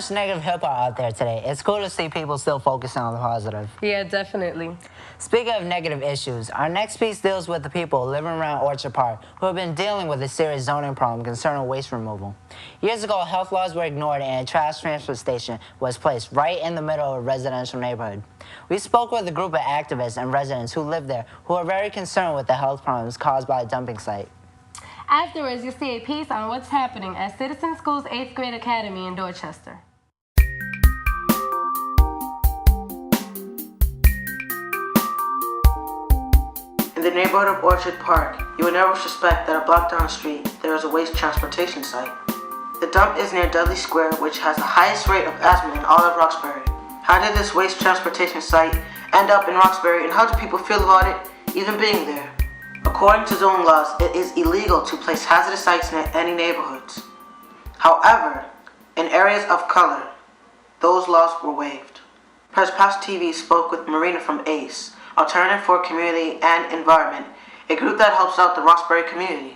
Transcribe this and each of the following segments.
much negative hip-hop out there today. It's cool to see people still focusing on the positive. Yeah, definitely. Speaking of negative issues, our next piece deals with the people living around Orchard Park who have been dealing with a serious zoning problem concerning waste removal. Years ago, health laws were ignored and a trash transfer station was placed right in the middle of a residential neighborhood. We spoke with a group of activists and residents who live there who are very concerned with the health problems caused by the dumping site. Afterwards, you'll see a piece on what's happening at Citizen Schools 8th Grade Academy in Dorchester. In the neighborhood of Orchard Park, you would never suspect that a block down the street there is a waste transportation site. The dump is near Dudley Square, which has the highest rate of asthma in all of Roxbury. How did this waste transportation site end up in Roxbury, and how do people feel about it even being there? According to zoning laws, it is illegal to place hazardous sites near any neighborhoods. However, in areas of color, those laws were waived. Press Pass TV spoke with Marina from ACE, Alternative for Community and Environment, a group that helps out the Roxbury community.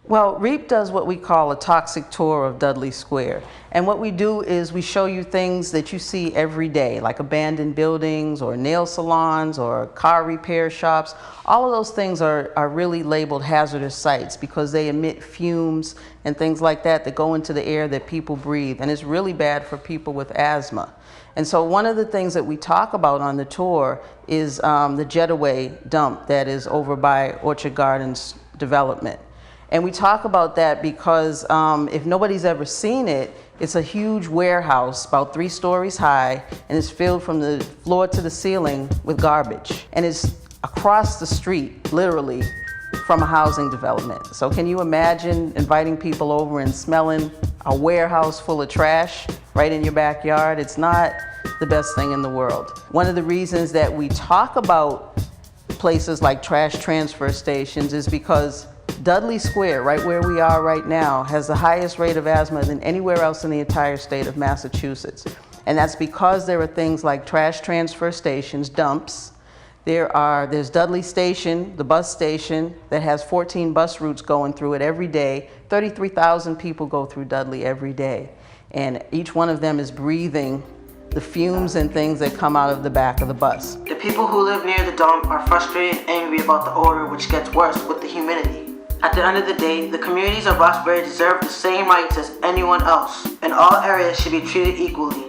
Well, REAP does what we call a toxic tour of Dudley Square. And what we do is we show you things that you see every day, like abandoned buildings or nail salons or car repair shops. All of those things are really labeled hazardous sites because they emit fumes and things like that go into the air that people breathe. And it's really bad for people with asthma. And so one of the things that we talk about on the tour is the Jetaway dump that is over by Orchard Gardens development. And we talk about that because if nobody's ever seen it, it's a huge warehouse about 3 stories high, and it's filled from the floor to the ceiling with garbage. And it's across the street, literally, from a housing development. So can you imagine inviting people over and smelling a warehouse full of trash right in your backyard? It's not the best thing in the world. One of the reasons that we talk about places like trash transfer stations is because Dudley Square, right where we are right now, has the highest rate of asthma than anywhere else in the entire state of Massachusetts. And that's because there are things like trash transfer stations, dumps. There's Dudley Station, the bus station, that has 14 bus routes going through it every day. 33,000 people go through Dudley every day. And each one of them is breathing the fumes and things that come out of the back of the bus. The people who live near the dump are frustrated and angry about the odor, which gets worse with the humidity. At the end of the day, the communities of Roxbury deserve the same rights as anyone else, and all areas should be treated equally.